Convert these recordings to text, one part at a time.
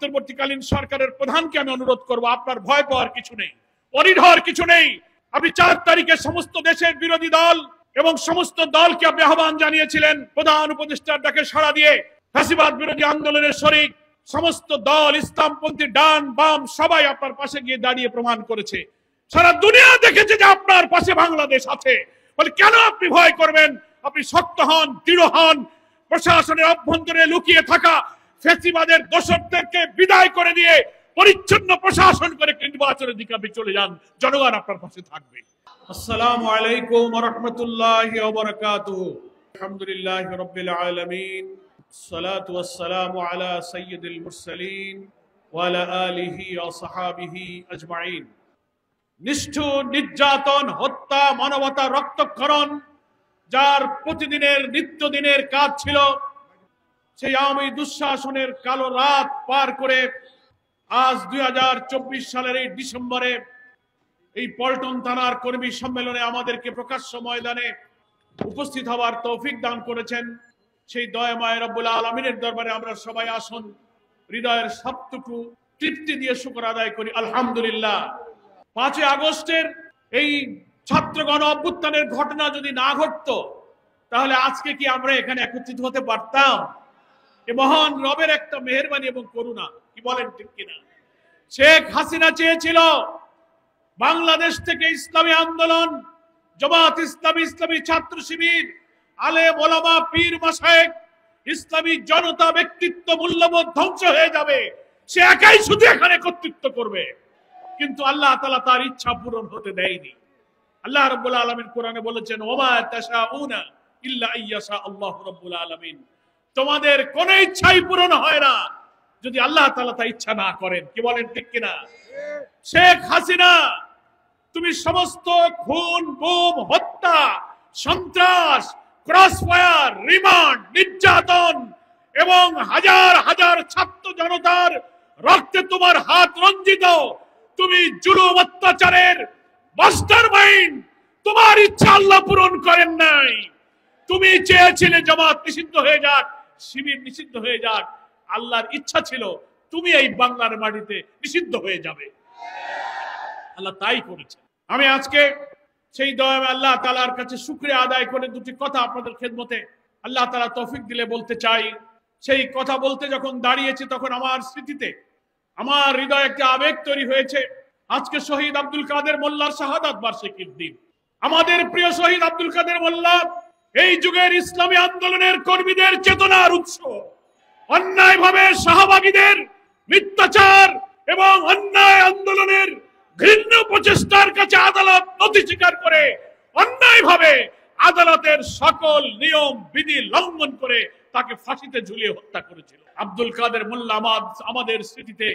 অন্তর্বর্তীকালীন সরকারের প্রধানকে আমি অনুরোধ করব, আপনার ভয় পাওয়ার কিছু নেই, অরিড হওয়ার কিছু নেই। আপনি 4 তারিখে সমস্ত দেশের বিরোধী দল এবং সমস্ত দলকে আপনি আহ্বান জানিয়েছিলেন, প্রধান উপদেষ্টার ডাকে সাড়া দিয়ে ফ্যাসিবাদ বিরোধী আন্দোলনের শরিক সমস্ত দল, ইসলামপন্থী ডান বাম সবাই আপনার পাশে গিয়ে দাঁড়িয়ে প্রমাণ করেছে। সারা দুনিয়া দেখেছে যে আপনার পাশে বাংলাদেশ আছে। বলে কেন আপনি ভয় করবেন? আপনি শক্ত হন, দৃঢ় হন। প্রশাসনের অভ্যন্তরে লুকিয়ে থাকা ফ্যাসিবাদের দোষরদেরকে বিদায় করে দিয়ে পরিচ্ছন্ন প্রশাসন করে নির্বাচনের দিকে আপনি চলে যান। জনগণ আপনার পাশে থাকবে। আসসালামু আলাইকুম ওয়া রাহমাতুল্লাহি ওয়া বারাকাতুহু। আলহামদুলিল্লাহি রাব্বিল আলামিন। সালাতু ওয়াস সালামু আলা সাইয়্যিদিল মুরসালিন ওয়া আলা আলিহি ওয়া সাহাবিহি আজমাইন। নিষ্ঠুর নির্যাতন, হত্যা, মানবতা রক্তক্ষরণ যার প্রতিদিনের নিত্যদিনের কাজ ছিল, সেই আওয়ামী দুঃশাসনের কালো রাত পার করে আজ 2024 সালের এই ডিসেম্বরে এই পল্টন থানার কর্মী সম্মেলনে আমাদেরকে প্রকাশ্য ময়দানে উপস্থিত হওয়ার তৌফিক দান করেছেন। সেই দয়াময় রব্বুল আলামিনের দরবারে আমরা সবাই আসুন হৃদয়ের সবটুকু তৃপ্তি দিয়ে শুকর আদায় করি আলহামদুলিল্লাহ। 5 আগস্টের এই ছাত্র গণ অভ্যুত্থানের ঘটনা যদি না ঘটতো তাহলে আজকে কি আমরা এখানে একত্রিত হতে পারতাম? এ মহান রবের একটা মেহেরবানি এবং করুণা, কি বলেন ঠিক কিনা? শেখ হাসিনা চেয়েছিল বাংলাদেশ থেকে ইসলামী আন্দোলন, জামাত ইসলামী, ইসলামী ছাত্র শিবির, আলেম ওলামা, পীর মাশায়েখ, ইসলামী জনতা, ব্যক্তিত্ব, মূল্যবোধ ধ্বংস হয়ে যাবে। সে একাই শুধু এখানে একত্রিত করবে, কিন্তু আল্লাহ তাআলা তার ইচ্ছা পূরণ হতে দেয়নি। আল্লাহ রাব্বুল আলামিন কোরআনে বলেছেন, ওমা তাশাউনা ইল্লা আইয়াশা আল্লাহু রাব্বুল আলামিন। তোমাদের কোন ইচ্ছাই পূরণ হয় না যদি আল্লাহ তাআলা তা ইচ্ছা না করেন। কি বলেন ঠিক কিনা? শেখ হাসিনা, তুমি সমস্ত খুন, গুম, হত্যা, সন্ত্রাস, ক্রসফায়ার, রিমান্ড, নির্যাতন এবং হাজার হাজার ছাত্র জনতার রক্তে তোমার হাত রঞ্জিত। তুমি জুলুম অত্যাচারের মাস্টারমাইন্ড। তোমার ইচ্ছা আল্লাহ পূরণ করেন নাই। তুমি চেয়েছিলে জামাত নিষিদ্ধ হয়ে যাক, শিবির নিষিদ্ধ হয়ে যাক। আল্লাহর ইচ্ছা ছিল তুমি এই বাংলার মাটিতে নিষিদ্ধ হয়ে যাবে। আল্লাহ তাই করেছে। আমি আজকে সেই দয়াময় আল্লাহ তাআলার কাছে শুকরিয়া আদায় করে দুটি কথা আপনাদের খেদমতে আল্লাহ তাআলা তৌফিক দিলে বলতে চাই। সেই কথা বলতে যখন দাঁড়িয়েছি তখন আমার স্মৃতিতে, আমার হৃদয়ে একটা আবেগ তৈরি হয়েছে। আজকে শহীদ আব্দুল কাদের মোল্লার শাহাদাত বার্ষিকীর দিন। আমাদের প্রিয় শহীদ আব্দুল কাদের মোল্লা এই যুগের ইসলামী আন্দোলনের কর্মীদের চেতনার উৎস। অন্যায়ভাবে শাহবাগীদের মিথ্যাচার এবং অন্যায় আন্দোলনের ঘৃণ্য প্রচেষ্টার কাছে আদালত নথি স্বীকার করে অন্যায়ভাবে আদালতের সকল নিয়ম বিধি লঙ্ঘন করে তাকে ফাঁসিতে ঝুলিয়ে হত্যা করেছিল। আব্দুল কাদের মোল্লা আমাদের স্মৃতিতে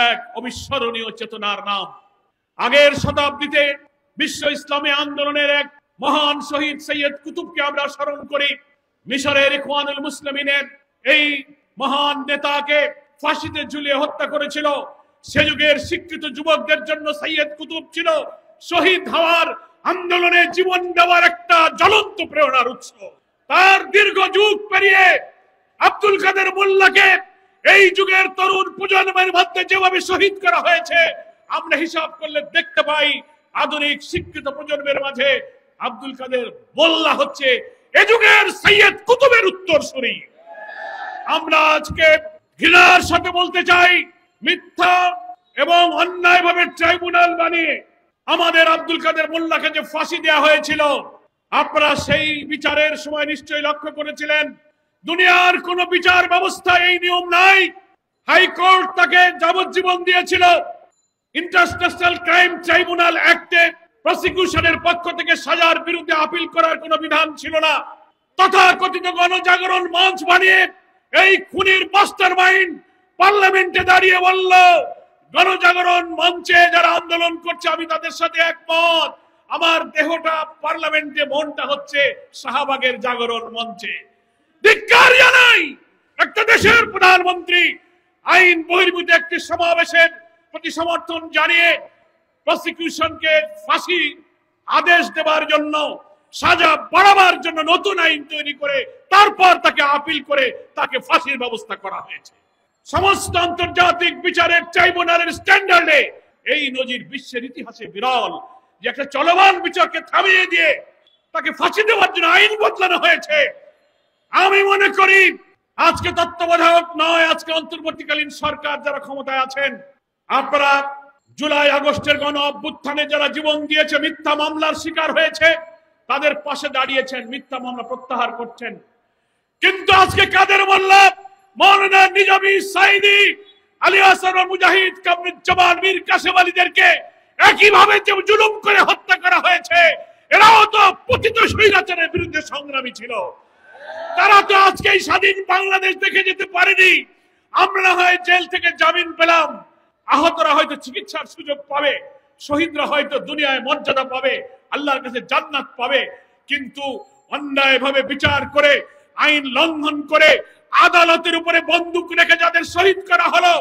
এক অবিস্মরণীয় চেতনার নাম। আগের শতাব্দীতে বিশ্ব ইসলামী আন্দোলনের এক মহান শহীদ সৈয়দ কুতুবকে আমরা স্মরণ করি। মিশরের ইখওয়ানুল মুসলিমিনের এই মহান নেতাকে ফাঁসিতে ঝুলিয়ে হত্যা করেছিল। সে যুগের শিক্ষিত যুবকদের জন্য সৈয়দ কুতুব ছিল শহীদ হওয়ার, আন্দোলনে জীবন দেওয়ার একটা জ্বলন্ত প্রেরণার উৎস। তার দীর্ঘ যুগ পেরিয়ে আব্দুল কাদের মোল্লাকে এই যুগের তরুণ প্রজন্মের মধ্যে যেভাবে শহীদ করা হয়েছে, আমরা হিসাব করলে দেখতে পাই আধুনিক শিক্ষিত প্রজন্মের মাঝে আব্দুল কাদের মোল্লা হচ্ছে এ যুগের সৈয়দ কুতুবের উত্তরসূরি। আমরা আজকে ঘৃণার সাথে বলতে চাই, মিথ্যা এবং অন্যায়ভাবে ট্রাইব্যুনাল বানিয়ে আমাদের আব্দুল কাদের মোল্লাকে যে ফাঁসি দেওয়া হয়েছিল, আপনারা সেই বিচারের সময় নিশ্চয়ই লক্ষ্য করেছিলেন দুনিয়ার কোন বিচার ব্যবস্থায় এই নিয়ম নাই। হাইকোর্ট তাকে যাবজ্জীবন দিয়েছিল। ইন্টারন্যাশনাল ক্রাইম ট্রাইব্যুনাল অ্যাক্টে প্রসিকিউশনের পক্ষ থেকে সাজার বিরুদ্ধে আপিল করার কোনো বিধান ছিল না। তথাকথিত গণজাগরণ মঞ্চ বানিয়ে এই খুনির মাস্টারমাইন্ড পার্লামেন্টে দাঁড়িয়ে বলল, গণজাগরণ মঞ্চে যারা আন্দোলন করছে আমি তাদের সাথে একমত, আমার দেহটা পার্লামেন্টে, মনটা হচ্ছে শাহবাগের জাগরণ মঞ্চে। ধিক্কার জানাই একটা দেশের প্রধানমন্ত্রী আইন বহির্ভূত একটি সমাবেশের প্রতি সমর্থন জানিয়ে প্রসিকিউশনকে ফাঁসি আদেশ দেওয়ার জন্য, সাজা বাড়াবার জন্য নতুন আইন তৈরি করে তারপর তাকে আপিল করে তাকে ফাঁসির ব্যবস্থা করা হয়েছে। সমস্ত আন্তর্জাতিক বিচারের ট্রাইব্যুনালের স্ট্যান্ডার্ডে এই নজির বিশ্বের ইতিহাসে বিরল, যে একটা চলমান বিচারকে থামিয়ে দিয়ে তাকে ফাঁসি দেওয়ার জন্য আইন বদলানো হয়েছে। আমি মনে করি আজকে তত্ত্বাবধায়ক নয়, আজকে অন্তর্বর্তীকালীন সরকার যারা ক্ষমতায় আছেন, আপনারা জুলাই আগস্টের গণ অভ্যুত্থানে যারা জীবন দিয়েছে, মিথ্যা মামলার শিকার হয়েছে, তাদের পাশে দাঁড়িয়েছেন, মিথ্যা মামলা প্রত্যাহার করছেন। কিন্তু আজকে কাদের মোল্লা, মৌলানা নিজামী, সাইদি, আলী হাসান মুজাহিদ, কামরুজ্জামান, মীর কাসেম আলীদেরকে একইভাবে যে জুলুম করে হত্যা করা হয়েছে, এরাও তো পতিত স্বৈরাচারের বিরুদ্ধে সংগ্রামী ছিল। তারা তো আজকে এই স্বাধীন বাংলাদেশ দেখে যেতে পারেনি। আমরা হয় জেল থেকে জামিন পেলাম, আহতরা হয়তো চিকিৎসার সুযোগ পাবে, শহীদরা হয়তো দুনিয়ায় মর্যাদা পাবে, আল্লাহর কাছে জান্নাত পাবে। কিন্তু অন্যায়ভাবে বিচার করে, আইন লঙ্ঘন করে, আদালতের উপরে বন্দুক রেখে যাদের শহীদ করা হলো,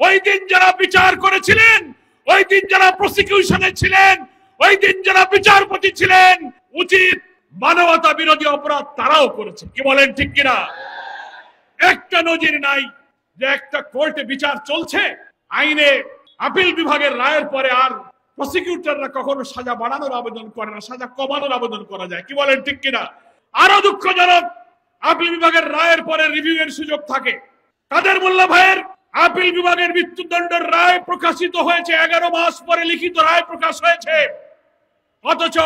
ওই দিন যারা বিচার করেছিলেন, ওই দিন যারা প্রসিকিউশনে ছিলেন, ওই দিন যারা বিচারপতি ছিলেন, উচিত মানবতা বিরোধী অপরাধ তারাও করেছে। কি বলেন, ঠিক কিনা? একটা নজির নাই যে একটা কোর্টে বিচার চলছে, আইনে আপিল বিভাগের রায়ের পরে আর প্রসিকিউটররা কখনো সাজা বাড়ানোর আবেদন করে না, সাজা কমানোর আবেদন করা যায়। কি বলেন, ঠিক কিনা? আরো দুঃখজনক, আপিল বিভাগের রায়ের পরে রিভিউ এর সুযোগ থাকে। কাদের মোল্লা ভাইয়ের আপিল বিভাগের মৃত্যুদণ্ডের রায় প্রকাশিত হয়েছে 11 মাস পরে লিখিত রায় প্রকাশ হয়েছে, অথচ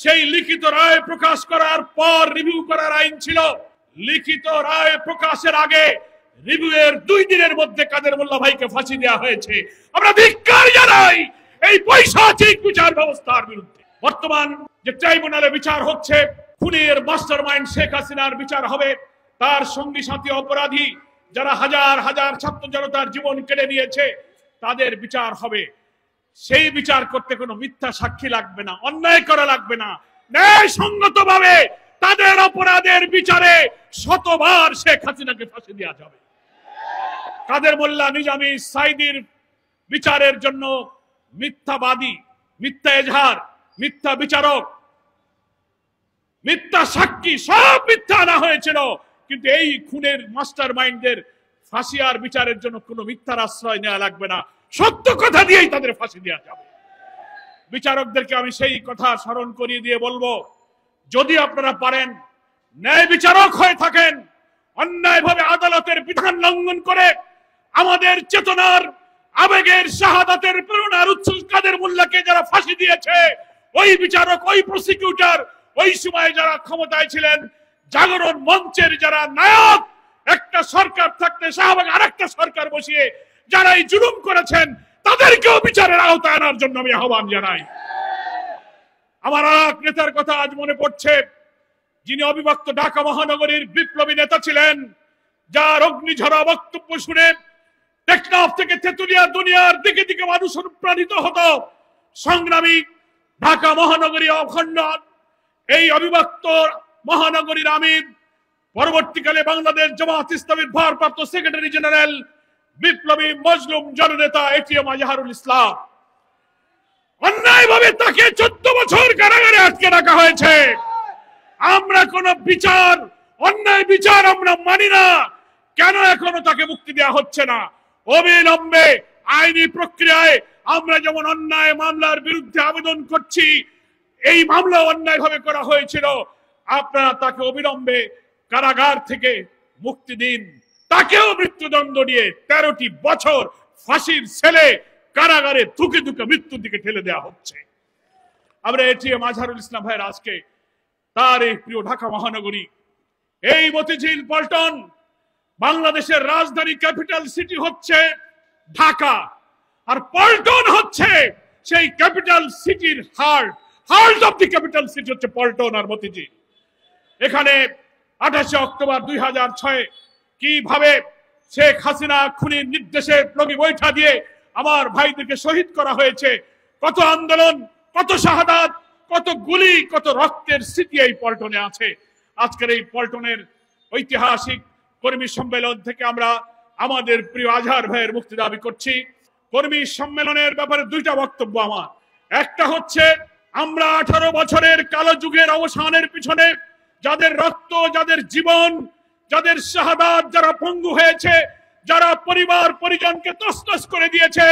সেই লিখিত রায় প্রকাশ করার পর রিভিউ করার আইন ছিল। লিখিত রায় প্রকাশের আগে রিভিউ এর 2 দিনের মধ্যে কাদের মোল্লা ভাইকে ফাঁসি দেওয়া হয়েছে। আমরা ধিক্কার জানাই এই পৈশাচিক বিচার ব্যবস্থার বিরুদ্ধে। বর্তমান যে ট্রাইব্যুনালে বিচার হচ্ছে, খুনের মাস্টারমাইন্ড শেখ হাসিনার বিচার হবে, তার সঙ্গী সাথী অপরাধী যারা হাজার হাজার ছাত্র জনতার জীবন কেড়ে নিয়েছে, তাদের বিচার হবে। সেই বিচার করতে কোনো মিথ্যা সাক্ষী লাগবে না, অন্যায় করা লাগবে না, ন্যায়সঙ্গত ভাবে তাদের অপরাধের বিচারে শতবার শেখ হাসিনাকে ফাঁসি দেওয়া যাবে। কাদের মোল্লা, নিজামী, সাইদির বিচারের জন্য মিথ্যাবাদী, মিথ্যা এজাহার, মিথ্যা বিচারক, মিথ্যা সাক্ষী সব মিথ্যা আনা হয়েছিল। কিন্তু এই খুনের মাস্টার মাইন্ডের ফাঁসি আর বিচারের জন্য কোনো মিথ্যার আশ্রয় নেওয়া লাগবে না, সত্য কথা দিয়েই তাদের ফাঁসি দেওয়া যাবে। বিচারকদেরকে আমি সেই কথা স্মরণ করিয়ে দিয়ে বলবো, যদি আপনারা পারেন, ন্যায় বিচারক হয়ে থাকেন, অন্যায়ভাবে আদালতের বিধান লঙ্ঘন করে আমাদের চেতনার, আবেগের, শাহাদাতের, প্রেরণার উৎস কাদের মোল্লাকে যারা ফাঁসি দিয়েছে, ওই বিচারক, ওই প্রসিকিউটর, ওই সময় যারা ক্ষমতায় ছিলেন, জাগরণ মঞ্চের যারা নায়ক, একটা সরকার থাকতে শাহবাগ আরেকটা সরকার বসিয়ে যারা এই জুলুম করেছেন, তাদেরকেও বিচারের আওতায় আনার জন্য আমি আহ্বান জানাই। আমার এক নেতার কথা আজ মনে পড়ছে, যিনি অবিভক্ত ঢাকা মহানগরীর বিপ্লবী নেতা ছিলেন, যার অগ্নিঝরা বক্তব্য শুনে টেকনাফ থেকে তেতুলিয়া দুনিয়ার দিকে দিকে মানুষ অনুপ্রাণিত হতো। সংগ্রামী ঢাকা মহানগরী অখণ্ড এই অবিভক্ত মহানগরীর আমির, পরবর্তীকালে বাংলাদেশ জামাত ইসলামীর ভারপ্রাপ্ত সেক্রেটারি জেনারেল, বিপ্লবী মজলুম জননেতা এটিএম আজহারুল ইসলাম, অন্যায়ভাবে তাকে 14 বছর কারাগারে আটকে রাখা হয়েছে। আমরা কোন বিচার, অন্যায় বিচার আমরা মানি না। কেন এখনো তাকে মুক্তি দেওয়া হচ্ছে না? অবিলম্বে আইনি প্রক্রিয়ায় আমরা যেমন অন্যায় মামলার বিরুদ্ধে আবেদন করছি, এই মামলা অন্যায়ভাবে করা হয়েছিল, আপনারা তাকে অবিলম্বে কারাগার থেকে মুক্তি দিন। তাকেও মৃত্যুদণ্ড দিয়ে 13টি বছর ফাঁসির ছেলে কারাগারে ধুকে ধুকে মৃত্যুর দিকে ঠেলে দেওয়া হচ্ছে। আমরা এটিএম আজহারুল ইসলাম ভাইয়ের আজকে তার এই প্রিয় ঢাকা মহানগরী, এই মতিঝিল পল্টন, বাংলাদেশের রাজধানী ক্যাপিটাল সিটি হচ্ছে ঢাকা, আর পল্টন হচ্ছে সেই ক্যাপিটাল সিটির heart of the capital city হচ্ছে পল্টন আর মতিঝিল। এখানে 28 অক্টোবর 2006 কিভাবে শেখ হাসিনা খুনির নির্দেশে লগি বৈঠা দিয়ে আমার ভাইদেরকে শহীদ করা হয়েছে, কত আন্দোলন, কত শাহাদাত, কত গুলি, কত রক্তের স্মৃতি এই পল্টনে আছে। আজকের এই পল্টনের ঐতিহাসিক কর্মী সম্মেলন থেকে আমরা আমাদের প্রিয় আজহার ভাইয়ের মুক্তি দাবি করছি। কর্মী সম্মেলনের ব্যাপারে 2টা বক্তব্য আমার। একটা হচ্ছে, আমরা 18 বছরের কালো যুগের অবসানের পিছনে যাদের রক্ত, যাদের জীবন, যাদের শাহাদাত, যারা পঙ্গু হয়েছে, যারা পরিবার পরিজনকে তছনছ করে দিয়েছে,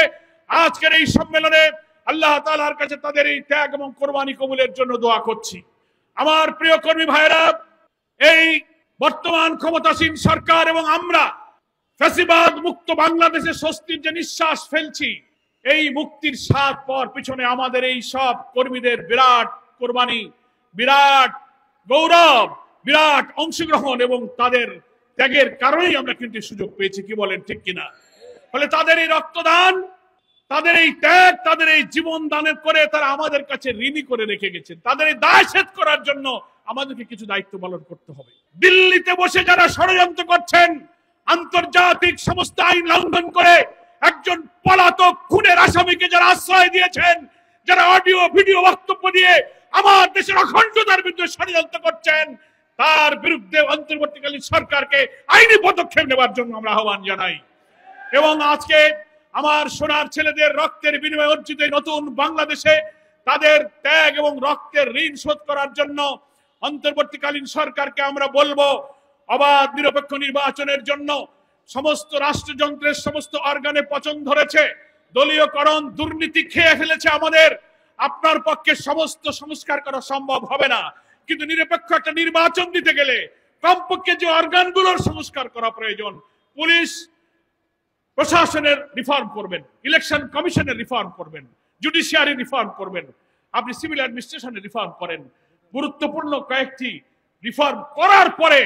আজকের এই সম্মেলনে আল্লাহ তাআলার কাছে তাদের এই ত্যাগ এবং কোরবানি কবুলের জন্য দোয়া করছি। আমার প্রিয় কর্মী ভাইরা, এই বর্তমান ক্ষমতাসীন সরকার এবং আমরা ফ্যাসিবাদ মুক্ত বাংলাদেশে স্বস্তির যে নিঃশ্বাস ফেলছি, এই মুক্তির স্বাদ পাওয়ার পিছনে আমাদের এই সব কর্মীদের বিরাট কোরবানি, বিরাট গৌরব, বিরাট অংশগ্রহণ এবং তাদের ত্যাগের কারণেই আমরা কিন্তু সুযোগ পেয়েছি। কি বলেন, ঠিক কিনা? ফলে তাদের এই রক্তদান, তাদের এই ত্যাগ, তাদের এই জীবন দানের করে তারা আমাদের কাছে ঋণী করে রেখে গেছেন। তাদের এই দায় শেষ করার জন্য আমাদেরকে কিছু দায়িত্ব পালন করতে হবে। দিল্লিতে বসে যারা ষড়যন্ত্র করছেন, আন্তর্জাতিক সমস্ত আইন লঙ্ঘন করে একজন পলাতক খুনের আসামিকে যারা আশ্রয় দিয়েছেন, যারা অডিও ভিডিও বক্তব্য দিয়ে আমার দেশের অখণ্ডতার বিরুদ্ধে ষড়যন্ত্র করছেন, তার বিরুদ্ধে অন্তর্বর্তীকালীন সরকারকে আইনি পদক্ষেপ নেওয়ার জন্য আমরা আহ্বান জানাই। এবং আজকে আমার সোনার ছেলেদের রক্তের বিনিময়ে অর্জিত নতুন বাংলাদেশে তাদের ত্যাগ এবং রক্তের ঋণ শোধ করার জন্য অন্তর্বর্তীকালীন সরকারকে আমরা বলবো, অবাধ নিরপেক্ষ নির্বাচনের জন্য সমস্ত রাষ্ট্রযন্ত্রের সমস্ত অর্গানে পচন ধরেছে, দলীয়করণ, দুর্নীতি খেয়ে ফেলেছে আমাদের। আপনার পক্ষে সমস্ত সংস্কার করা সম্ভব হবে না, কিন্তু নিরপেক্ষ একটা নির্বাচন দিতে গেলে কমপক্ষে যে অর্গানগুলোর সংস্কার করা প্রয়োজন, পুলিশ প্রশাসনের রিফর্ম করবেন, ইলেকশন কমিশনের রিফর্ম করবেন, জুডিশিয়ারি রিফর্ম করবেন, আপনি সিভিল অ্যাডমিনিস্ট্রেশনের রিফর্ম করেন। গুরুত্বপূর্ণ কয়েকটি রিফর্ম করার পরে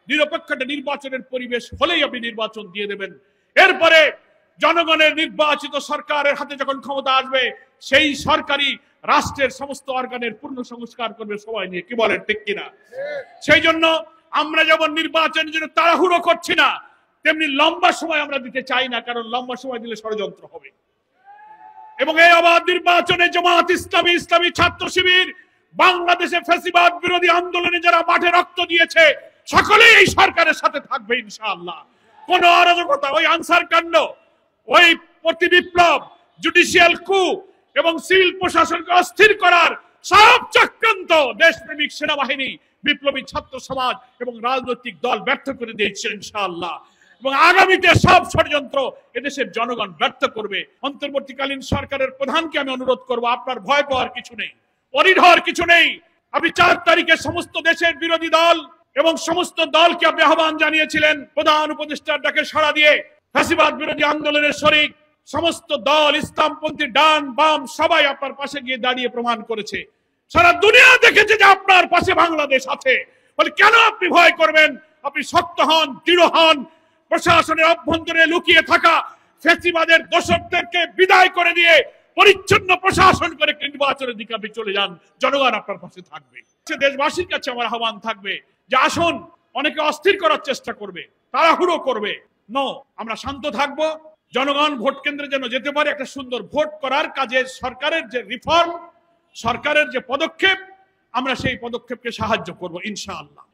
নিরপেক্ষ একটা নির্বাচনের পরিবেশ হলেই আপনি নির্বাচন দিয়ে দেবেন। এরপরে জনগণের নির্বাচিত সরকারের হাতে যখন ক্ষমতা আসবে, সেই সরকারি রাষ্ট্রের সমস্ত অর্গানের পূর্ণ সংস্কার করবে সবাই নিয়ে। কি বলেন, ঠিক কিনা? সেই জন্য আমরা যেমন নির্বাচনের জন্য তাড়াহুড়ো করছি না, তেমনি লম্বা সময় আমরা দিতে চাই না, কারণ লম্বা সময় দিলে ষড়যন্ত্র হবে। এবং এই অবাধ নির্বাচনে জামাত ইসলামী, ইসলামী ছাত্র শিবির, বাংলাদেশে ফ্যাসিবাদ বিরোধী আন্দোলনে যারা মাঠে রক্ত দিয়েছে, সকলেই এই সরকারের সাথে থাকবে ইনশাআল্লাহ। কোন অরাজকতা, ওই আনসার কাণ্ড, ওই প্রতি বিপ্লব, জুডিশিয়াল কু এবং সিভিল প্রশাসনকে অস্থির করার সব চক্রান্ত দেশপ্রেমিক সেনাবাহিনী, বিপ্লবী ছাত্র সমাজ এবং রাজনৈতিক দল ব্যর্থ করে দিয়েছে ইনশাআল্লাহ। এবং আগামীতে সব ষড়যন্ত্র এদেশের জনগণ ব্যর্থ করবে। অন্তর্বর্তীকালীন সরকারের প্রধানকে আমি অনুরোধ করব, আপনার ভয় পাওয়ার কিছু নেই, অনীহা হওয়ার কিছু নেই। আপনি 4 তারিখে সমস্ত দেশের বিরোধী দল এবং সমস্ত দলকে আপনি আহ্বান জানিয়েছিলেন, প্রধান উপদেষ্টার ডাকে সাড়া দিয়ে ফ্যাসিবাদ বিরোধী আন্দোলনের শরিক সমস্ত দল, ইসলামপন্থী ডান বাম সবাই আপনার পাশে গিয়ে দাঁড়িয়ে প্রমাণ করেছে। সারা দুনিয়া দেখেছে যে আপনার পাশে বাংলাদেশ আছে। বলে কেন আপনি ভয় করবেন? আপনি শক্ত হন, দৃঢ় হন। প্রশাসনের অভ্যন্তরে লুকিয়ে থাকা ফ্যাসিবাদের দোষরদেরকে বিদায় করে দিয়ে পরিচ্ছন্ন প্রশাসন করে নির্বাচনের দিকে আপনি চলে যান, জনগণ আপনার পাশে থাকবে। দেশবাসীর কাছে আমার আহ্বান থাকবে যে আসুন, অনেকে অস্থির করার চেষ্টা করবে, তাড়াহুড়ো করবে, নো, আমরা শান্ত থাকবো। জনগণ ভোট কেন্দ্রে যেন যেতে পারে, একটা সুন্দর ভোট করার কাজে সরকারের যে রিফর্ম, সরকারের যে পদক্ষেপ, আমরা সেই পদক্ষেপকে সাহায্য করব ইনশাআল্লাহ।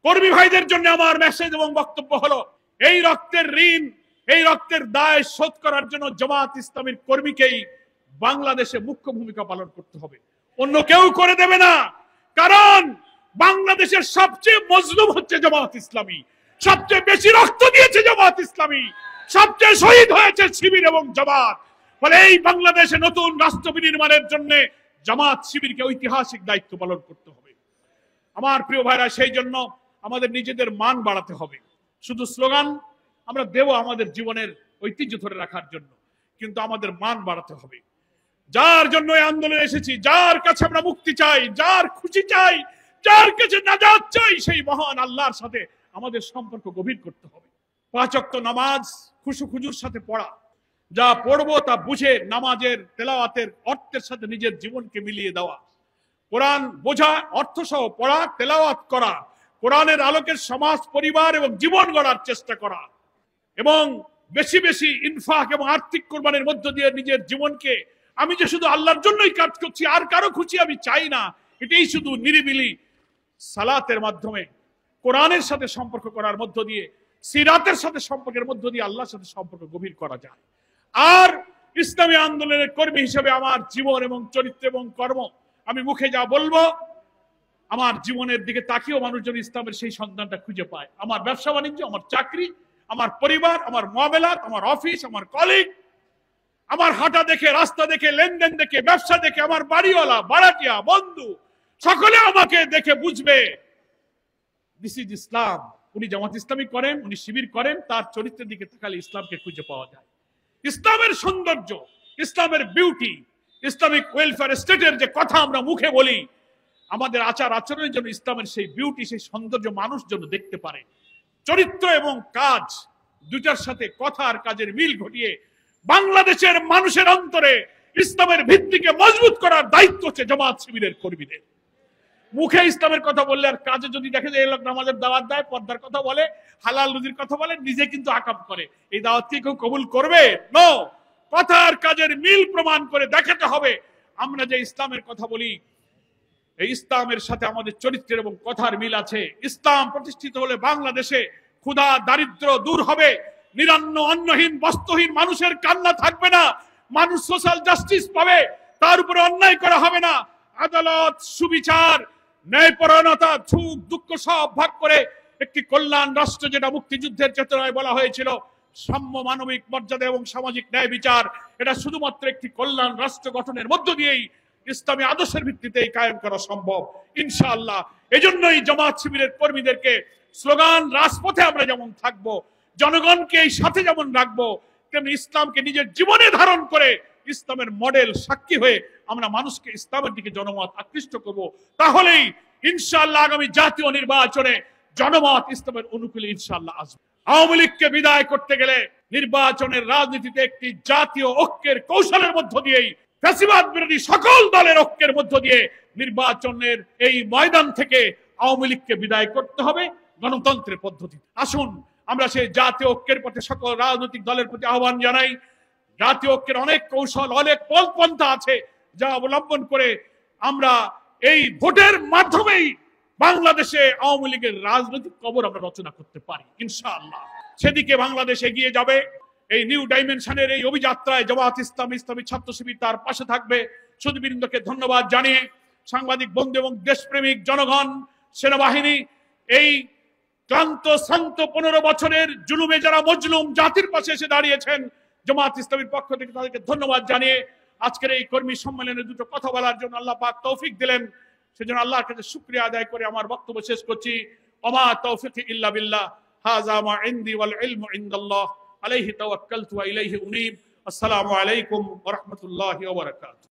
কর্মী ভাইদের জন্য আমার মেসেজ এবং বক্তব্য হলো, এই রক্তের ঋণ, এই রক্তের দায় শোধ করার জন্য জামাত ইসলামীর কর্মীকেই বাংলাদেশে মুখ্য ভূমিকা পালন করতে হবে, অন্য কেউ করে দেবে না। কারণ বাংলাদেশের সবচেয়ে মজলুম হচ্ছে জামাত ইসলামী, সবচেয়ে বেশি রক্ত দিয়েছে জামাত ইসলামী, সবচেয়ে শহীদ হয়েছে শিবির এবং জামাত। ফলে এই বাংলাদেশে নতুন রাষ্ট্র বিনির্মাণের জন্য জামাত শিবিরকে ঐতিহাসিক দায়িত্ব পালন করতে হবে। আমার প্রিয় ভাইরা, সেই জন্য আমাদের নিজেদের মান বাড়াতে হবে। শুধু স্লোগান আমরা দেব আমাদের জীবনের ঐতিহ্য ধরে রাখার জন্য, কিন্তু আমাদের মান বাড়াতে হবে। যার জন্য এই আন্দোলনে এসেছি, যার কাছে আমরা মুক্তি চাই, যার খুশি চাই, যার কাছে নাজাত চাই, সেই মহান আল্লাহর সাথে আমাদের সম্পর্ক গভীর করতে হবে। 5 ওয়াক্ত নামাজ খুশুখুজুর সাথে পড়া, যা পড়বো তা বুঝে নামাজের তেলাওয়াতের অর্থের সাথে নিজের জীবনকে মিলিয়ে দেওয়া, কোরআন বোঝা, অর্থ সহ পড়া, তেলাওয়াত করা, কোরআনের আলোকের সমাজ, পরিবার এবং জীবন গড়ার চেষ্টা করা, এবং বেশি বেশি ইনফাক এবং আর্থিক কোরবানির মধ্য দিয়ে নিজের জীবনকে, আমি যে শুধু আল্লাহর জন্যই কাজ করছি, আর কারো খুশি আমি চাই না, এটাই শুধু নিরিবিলি সালাতের মাধ্যমে, কোরআনের সাথে সম্পর্ক করার মধ্য দিয়ে, সিরাতের সাথে সম্পর্কের মধ্য দিয়ে আল্লাহর সাথে সম্পর্ক গভীর করা যায়। আর ইসলামী আন্দোলনের কর্মী হিসেবে আমার জীবন এবং চরিত্র এবং কর্ম, আমি মুখে যা বলবো, আমার জীবনের দিকে তাকিয়েও মানুষ যেন ইসলামের সেই সন্ধানটা খুঁজে পায়। আমার ব্যবসা বাণিজ্য, আমার চাকরি, আমার পরিবার, আমার মুআমালাত, আমার অফিস, আমার কলিগ, আমার হাঁটা দেখে, রাস্তা দেখে, লেনদেন দেখে, ব্যবসা দেখে, আমার বাড়িওয়ালা, ভাড়াটিয়া, বন্ধু সকলে আমাকে দেখে বুঝবে দিস ইজ ইসলাম। উনি জামাত ইসলামী করেন, উনি শিবির করেন, তার চরিত্রের দিকে তাকালে ইসলামকে খুঁজে পাওয়া যায়। ইসলামের সৌন্দর্য, ইসলামের বিউটি, ইসলামিক ওয়েলফেয়ার স্টেটের যে কথা আমরা মুখে বলি, আমাদের আচার আচরণের জন্য ইসলামের সেই বিউটি, সেই সৌন্দর্য মানুষ যেন দেখতে পারে। চরিত্র এবং কাজ দুটার সাথে কথা আর কাজের মিল ঘটিয়ে বাংলাদেশের মানুষের অন্তরে ইসলামের ভিত্তিকে মজবুত করার দায়িত্ব হচ্ছে জামাত শিবিরের কর্মীদের। মুখে ইসলামের কথা বললে আর কাজে যদি দেখে যে এই লোক নামাজের দাওয়াত দেয়, পর্দার কথা বলে, হালাল রুজির কথা বলে, নিজে কিন্তু আকাম করে, এই দাওয়াত কি কেউ কবুল করবে? নো। কথা আর কাজের মিল প্রমাণ করে দেখাতে হবে আমরা যে ইসলামের কথা বলি, এই ইসলামের সাথে আমাদের চরিত্রের এবং কথার মিল আছে। ইসলাম প্রতিষ্ঠিত হলে বাংলাদেশে ক্ষুধা দারিদ্র দূর হবে, নিরান্ন অন্নহীন বস্ত্রহীন মানুষের কান্না থাকবে না, মানুষ সোশ্যাল জাস্টিস পাবে, তার উপরে অন্যায় করা হবে না, আদালত, সুবিচার, ন্যায়পরায়ণতা, সুখ দুঃখ সব ভাগ করে একটি কল্যাণ রাষ্ট্র, যেটা মুক্তিযুদ্ধের চেতনায় বলা হয়েছিল সাম্য, মানবিক মর্যাদা এবং সামাজিক ন্যায় বিচার, এটা শুধুমাত্র একটি কল্যাণ রাষ্ট্র গঠনের মধ্য দিয়েই ইসলামী আদর্শের ভিত্তিতে কায়েম করা সম্ভব ইনশাআল্লাহ। এজন্যই জামাত শিবিরের কর্মীদেরকে স্লোগান, রাজপথে আমরা যেমন থাকবো, জনগণকে এই সাথে যেমন রাখবো, তেমনি ইসলামকে নিজের জীবনে ধারণ করে ইসলামের মডেল সাক্ষী হয়ে আমরা মানুষকে ইসলামের দিকে জনমত আকৃষ্ট করব। তাহলেই ইনশাআল্লাহ আগামী জাতীয় নির্বাচনে জনমত ইসলামের অনুকূলে ইনশাআল্লাহ আসবে। আওয়ামী লীগকে বিদায় করতে গেলে নির্বাচনের রাজনীতিতে একটি জাতীয় ঐক্যের কৌশলের মধ্য দিয়েই, ফ্যাসিবাদ বিরোধী সকল দলের ঐক্যের মধ্য দিয়ে নির্বাচনের এই ময়দান থেকে আওয়ামী লীগকে বিদায় করতে হবে গণতন্ত্রের পদ্ধতি। আসুন আমরা সেই জাতীয় ঐক্যের পথে সকল রাজনৈতিক দলের প্রতি আহ্বান জানাই। জাতীয় ঐক্যের অনেক কৌশল, অনেক পন্থা আছে যা অবলম্বন করে আমরা এই ভোটের মাধ্যমেই বাংলাদেশে আওয়ামী লীগের রাজনৈতিক কবর আমরা রচনা করতে পারি ইনশাআল্লাহ। সেদিকে বাংলাদেশ এগিয়ে যাবে। এই নিউ ডাইমেনশনের এই অভিযাত্রায় জামাত ইসলামী, ইসলামী ছাত্র শিবির তার পাশে থাকবে। সুধীবৃন্দকে ধন্যবাদ জানিয়ে সাংবাদিক বন্ধু এবং দেশপ্রেমিক জনগণ, সেনাবাহিনী, এই ক্লান্ত শ্রান্ত 15 বছরের জুলুমে যারা মজলুম জাতির পাশে এসে দাঁড়িয়েছেন, জামাত ইসলামীর পক্ষ থেকে তাদেরকে ধন্যবাদ জানিয়ে আজকের এই কর্মী সম্মেলনে দুটো কথা বলার জন্য আল্লাহ পাক তৌফিক দিলেন, সেজন্য আল্লাহর কাছে শুকরিয়া আদায় করে আমার বক্তব্য শেষ করছি। ওমা তৌফিক ইল্লা বিল্লাহ, হাযা মা ইনদি ওয়াল ইলমু ইনদাল্লাহ, আলাইহি তাওয়াক্কালতু ওয়া ইলাইহি উনীব। আসসালামু আলাইকুম ওয়া রাহমাতুল্লাহি ওয়া বারাকাতুহু।